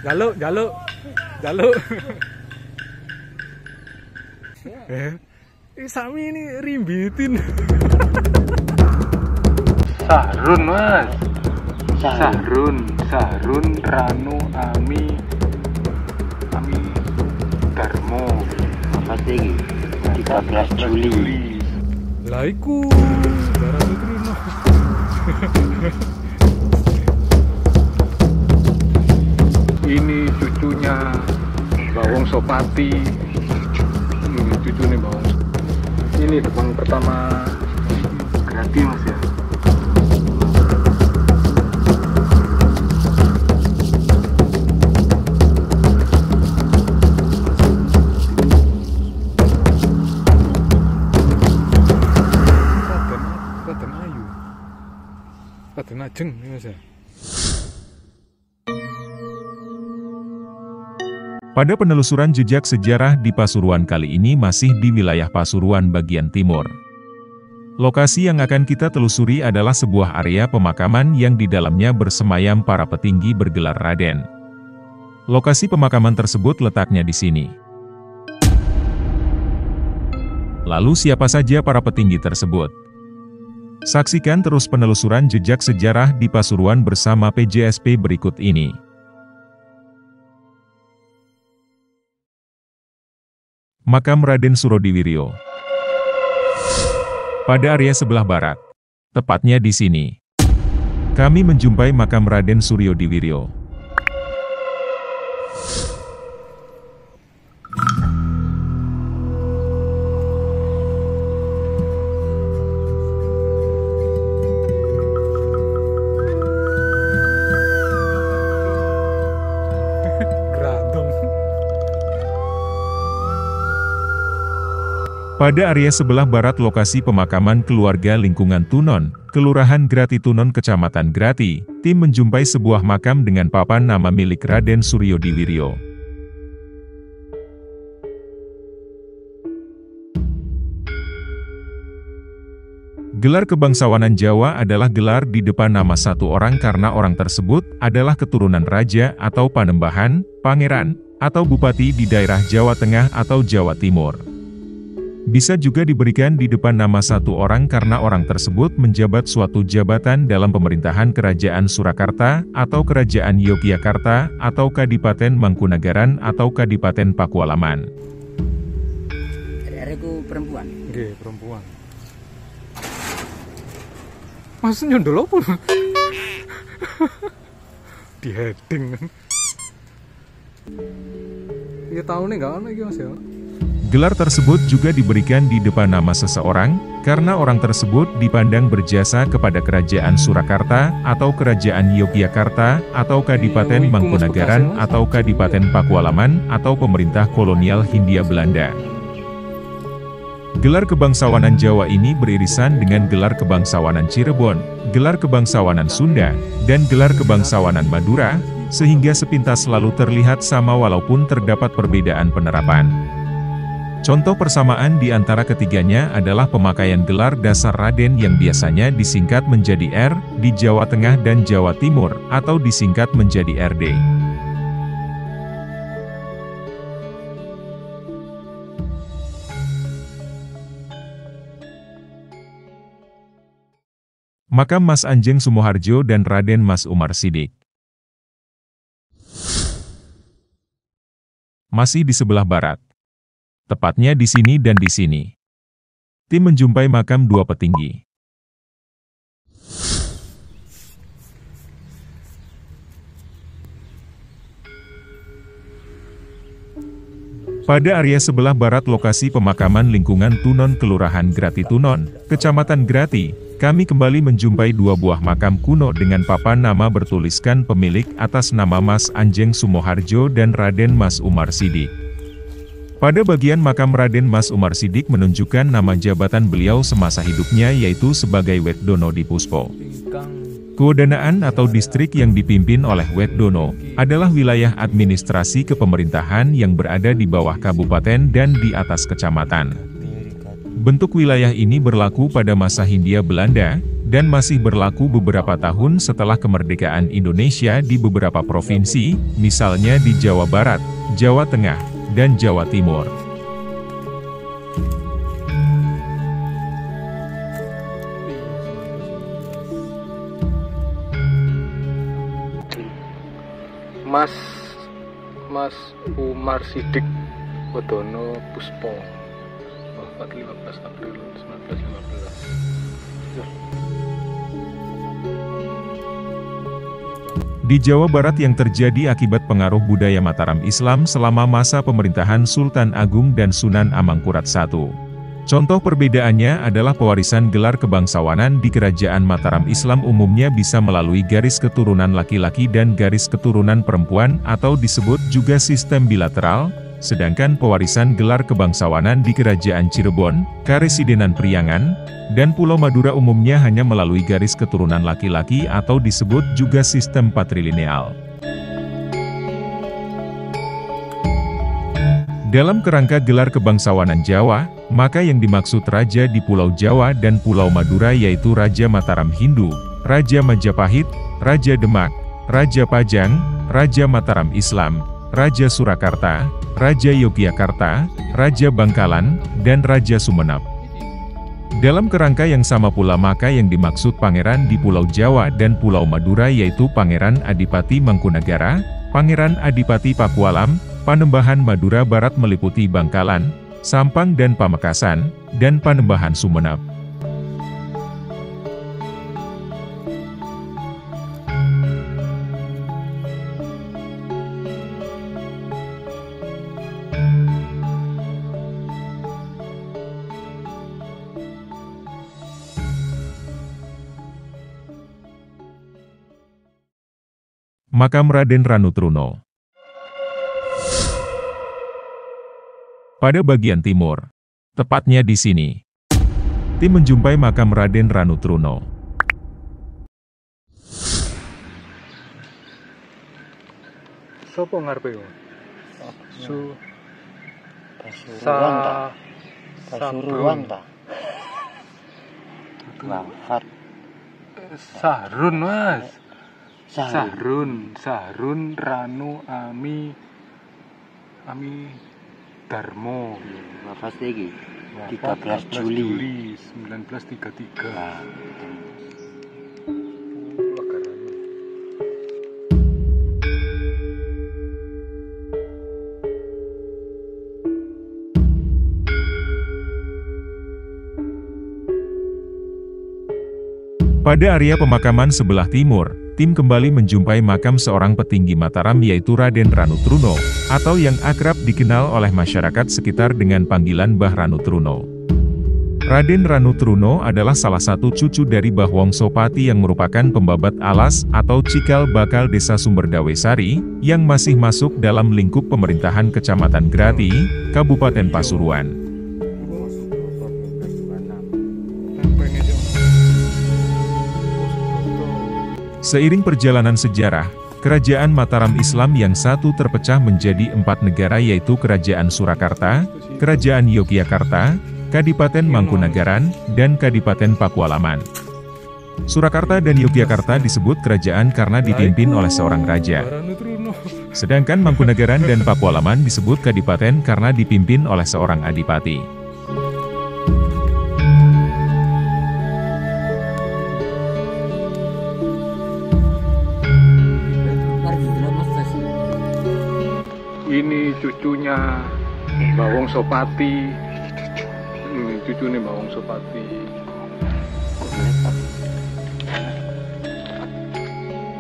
Jaluk, jaluk. Jaluk. Sami ini rimbitin. Sahrun, Mas. Sahrun, Ranu, Ami Darmo. Apa sih? 13 Juli. Lah iku Darah Sutrino. Ini cucunya Bawong Sopati. Ini cucunya Bawong. Ini depan pertama Grati, Mas ya. Raden Ayu. Raden Ajeng ini Mas ya. Pada penelusuran jejak sejarah di Pasuruan kali ini masih di wilayah Pasuruan bagian timur. Lokasi yang akan kita telusuri adalah sebuah area pemakaman yang di dalamnya bersemayam para petinggi bergelar Raden. Lokasi pemakaman tersebut letaknya di sini. Lalu siapa saja para petinggi tersebut? Saksikan terus penelusuran jejak sejarah di Pasuruan bersama PJSP berikut ini. Makam Raden Surodiwiryo. Pada area sebelah barat, tepatnya di sini, kami menjumpai makam Raden Surodiwiryo. Pada area sebelah barat lokasi pemakaman keluarga lingkungan Tunon, Kelurahan Grati Tunon Kecamatan Grati, tim menjumpai sebuah makam dengan papan nama milik Raden Surodiwiryo. Gelar kebangsawanan Jawa adalah gelar di depan nama satu orang karena orang tersebut adalah keturunan raja atau panembahan, pangeran, atau bupati di daerah Jawa Tengah atau Jawa Timur. Bisa juga diberikan di depan nama satu orang karena orang tersebut menjabat suatu jabatan dalam pemerintahan Kerajaan Surakarta, atau Kerajaan Yogyakarta, atau Kadipaten Mangkunagaran, atau Kadipaten Pakualaman. Adek-adekku perempuan. Nggih, perempuan. Mas nyundul apa? Di heading. Ya tahun ini nggak ono iki Mas ya. Gelar tersebut juga diberikan di depan nama seseorang, karena orang tersebut dipandang berjasa kepada Kerajaan Surakarta, atau Kerajaan Yogyakarta, atau Kadipaten Mangkunagaran, atau Kadipaten Pakualaman, atau pemerintah kolonial Hindia Belanda. Gelar kebangsawanan Jawa ini beririsan dengan gelar kebangsawanan Cirebon, gelar kebangsawanan Sunda, dan gelar kebangsawanan Madura, sehingga sepintas selalu terlihat sama walaupun terdapat perbedaan penerapan. Contoh persamaan di antara ketiganya adalah pemakaian gelar dasar Raden yang biasanya disingkat menjadi R di Jawa Tengah dan Jawa Timur, atau disingkat menjadi RD. Makam Mas Anjeng Sumoharjo dan Raden Mas Umar Sidik. Masih di sebelah barat. Tepatnya di sini dan di sini. Tim menjumpai makam dua petinggi. Pada area sebelah barat lokasi pemakaman lingkungan Tunon Kelurahan Grati Tunon, Kecamatan Grati, kami kembali menjumpai dua buah makam kuno dengan papan nama bertuliskan pemilik atas nama Mas Anjeng Sumoharjo dan Raden Mas Umar Sidik. Pada bagian makam Raden Mas Umar Sidik menunjukkan nama jabatan beliau semasa hidupnya yaitu sebagai Wetdono di Puspo. Kewedanaan atau distrik yang dipimpin oleh Wetdono adalah wilayah administrasi kepemerintahan yang berada di bawah kabupaten dan di atas kecamatan. Bentuk wilayah ini berlaku pada masa Hindia Belanda, dan masih berlaku beberapa tahun setelah kemerdekaan Indonesia di beberapa provinsi, misalnya di Jawa Barat, Jawa Tengah, dan Jawa Timur. Mas Umar Sidik Wedono Puspo, wafat 15 April 1915. Di Jawa Barat yang terjadi akibat pengaruh budaya Mataram Islam selama masa pemerintahan Sultan Agung dan Sunan Amangkurat I. Contoh perbedaannya adalah pewarisan gelar kebangsawanan di Kerajaan Mataram Islam umumnya bisa melalui garis keturunan laki-laki dan garis keturunan perempuan atau disebut juga sistem bilateral, sedangkan pewarisan gelar kebangsawanan di Kerajaan Cirebon, Karesidenan Priangan, dan Pulau Madura umumnya hanya melalui garis keturunan laki-laki atau disebut juga sistem patrilineal. Dalam kerangka gelar kebangsawanan Jawa, maka yang dimaksud raja di Pulau Jawa dan Pulau Madura yaitu Raja Mataram Hindu, Raja Majapahit, Raja Demak, Raja Pajang, Raja Mataram Islam, Raja Surakarta, Raja Yogyakarta, Raja Bangkalan, dan Raja Sumenep. Dalam kerangka yang sama pula maka yang dimaksud pangeran di Pulau Jawa dan Pulau Madura yaitu Pangeran Adipati Mangkunagara, Pangeran Adipati Pakualam, Panembahan Madura Barat meliputi Bangkalan, Sampang dan Pamekasan, dan Panembahan Sumenep. Makam Raden Ranu Truno. Pada bagian timur, tepatnya di sini, tim menjumpai makam Raden Ranu Truno. Sopo ngarepe yo? Pasuruan ta. Wafat. Sahrun, Mas. Sahrun Ranu Ami Darmo. Wafat iki 13 13 Juli 1933. Nah, Pada area pemakaman sebelah timur, tim kembali menjumpai makam seorang petinggi Mataram yaitu Raden Ranu Truno, atau yang akrab dikenal oleh masyarakat sekitar dengan panggilan Mbah Ranu Truno. Raden Ranu Truno adalah salah satu cucu dari Mbah Wongsopati yang merupakan pembabat alas atau cikal bakal desa Sumberdawesari, yang masih masuk dalam lingkup pemerintahan Kecamatan Grati, Kabupaten Pasuruan. Seiring perjalanan sejarah, Kerajaan Mataram Islam yang satu terpecah menjadi 4 negara yaitu Kerajaan Surakarta, Kerajaan Yogyakarta, Kadipaten Mangkunagaran, dan Kadipaten Pakualaman. Surakarta dan Yogyakarta disebut kerajaan karena dipimpin oleh seorang raja. Sedangkan Mangkunagaran dan Pakualaman disebut kadipaten karena dipimpin oleh seorang adipati. Ini cucunya Mbah Wongsopati. Ini cucunya Mbah Wongsopati.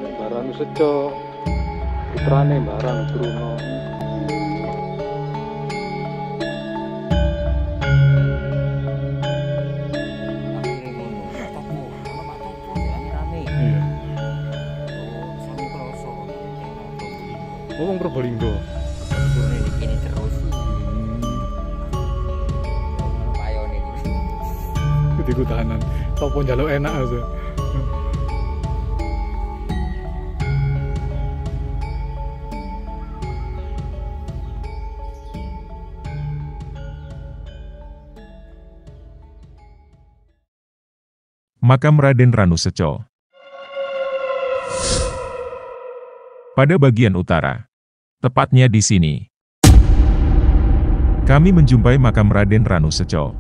Mbah Ranu Seco, putrane Mbah Ranu Truno. Ngomong Probolinggo. ini terus. Payone iki. Itu tahanan. Sopo njaluk enak aja. makam Raden Ranu Seco. Pada bagian utara, tepatnya di sini, kami menjumpai makam Raden Ranu Seco.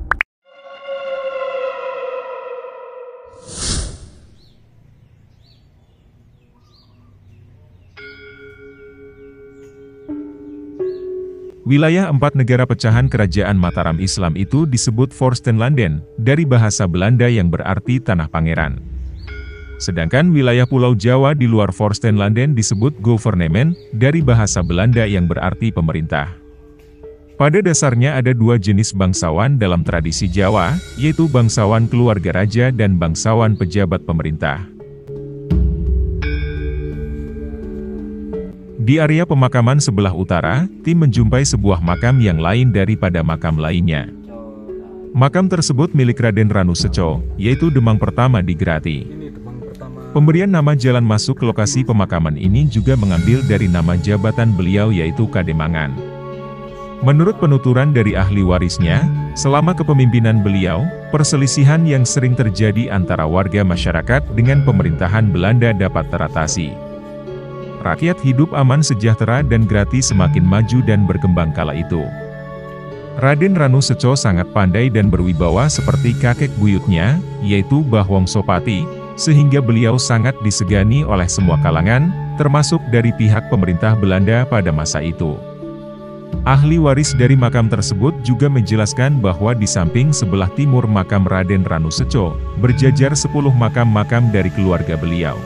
Wilayah 4 negara pecahan Kerajaan Mataram Islam itu disebut Vorstenlanden, dari bahasa Belanda yang berarti Tanah Pangeran. Sedangkan wilayah Pulau Jawa di luar Vorstenlanden disebut Gouvernement, dari bahasa Belanda yang berarti pemerintah. Pada dasarnya ada dua jenis bangsawan dalam tradisi Jawa, yaitu bangsawan keluarga raja dan bangsawan pejabat pemerintah. Di area pemakaman sebelah utara, tim menjumpai sebuah makam yang lain daripada makam lainnya. Makam tersebut milik Raden Ranu Seco, yaitu Demang Pertama di Grati. Pemberian nama jalan masuk ke lokasi pemakaman ini juga mengambil dari nama jabatan beliau yaitu Kademangan. Menurut penuturan dari ahli warisnya, selama kepemimpinan beliau, perselisihan yang sering terjadi antara warga masyarakat dengan pemerintahan Belanda dapat teratasi. Rakyat hidup aman sejahtera dan Grati semakin maju dan berkembang kala itu. Raden Ranu Seco sangat pandai dan berwibawa seperti kakek buyutnya, yaitu Mbah Wongsopati, sehingga beliau sangat disegani oleh semua kalangan, termasuk dari pihak pemerintah Belanda pada masa itu. Ahli waris dari makam tersebut juga menjelaskan bahwa di samping sebelah timur makam Raden Ranu Seco, berjajar 10 makam-makam dari keluarga beliau.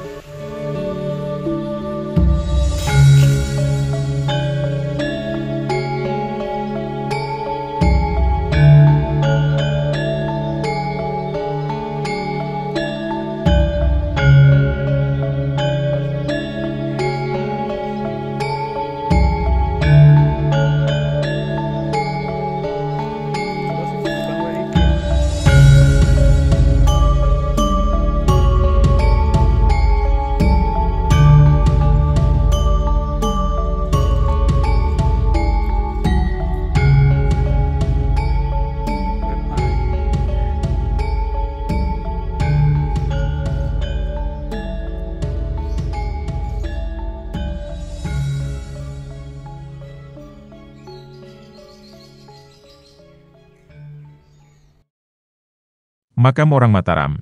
Makam orang Mataram.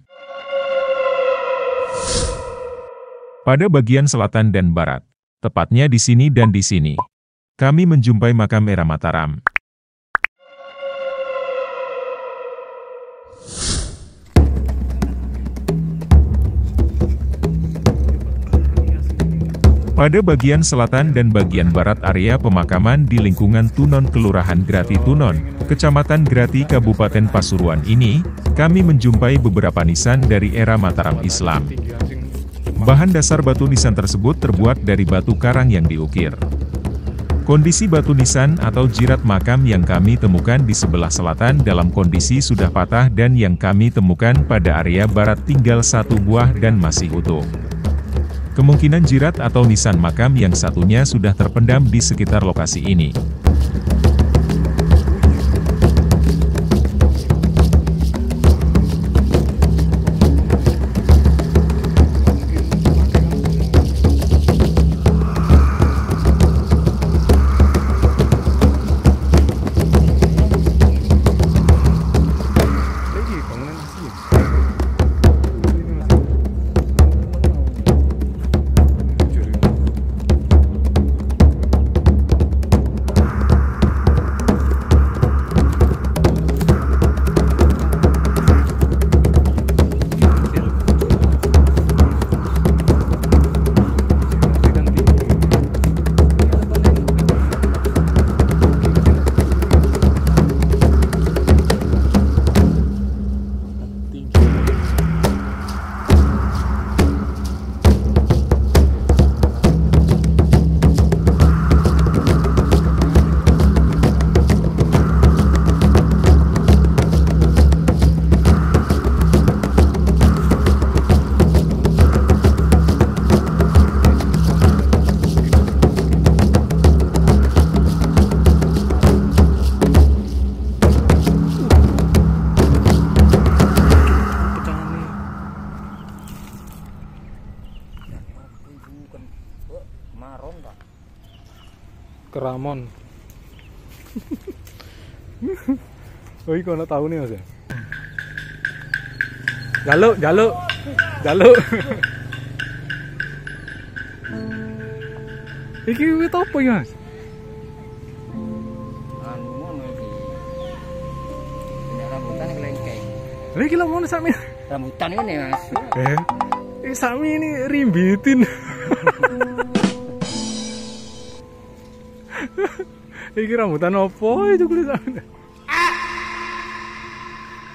Pada bagian selatan dan barat, tepatnya di sini dan di sini, kami menjumpai makam Era Mataram. Pada bagian selatan dan bagian barat area pemakaman di lingkungan Tunon Kelurahan Grati Tunon, Kecamatan Grati Kabupaten Pasuruan ini, kami menjumpai beberapa nisan dari era Mataram Islam. Bahan dasar batu nisan tersebut terbuat dari batu karang yang diukir. Kondisi batu nisan atau jirat makam yang kami temukan di sebelah selatan dalam kondisi sudah patah dan yang kami temukan pada area barat tinggal 1 buah dan masih utuh. Kemungkinan jirat atau nisan makam yang satunya sudah terpendam di sekitar lokasi ini. ronda. Keramon. Oh, iki ono tahu nih Mas ya. Jaluk. Iki wit apa ya, Mas? Anu ngono iki. Ini rambutan kelengkeng. Lah iki lho ngono sami. Rambutan ini Mas. Sami ini rimbitin. Iki rambutan apa itu kulit sami?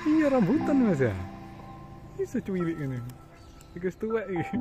Iya rambutan Mas ya. Ini secuilik ini. Iki tuwek iki.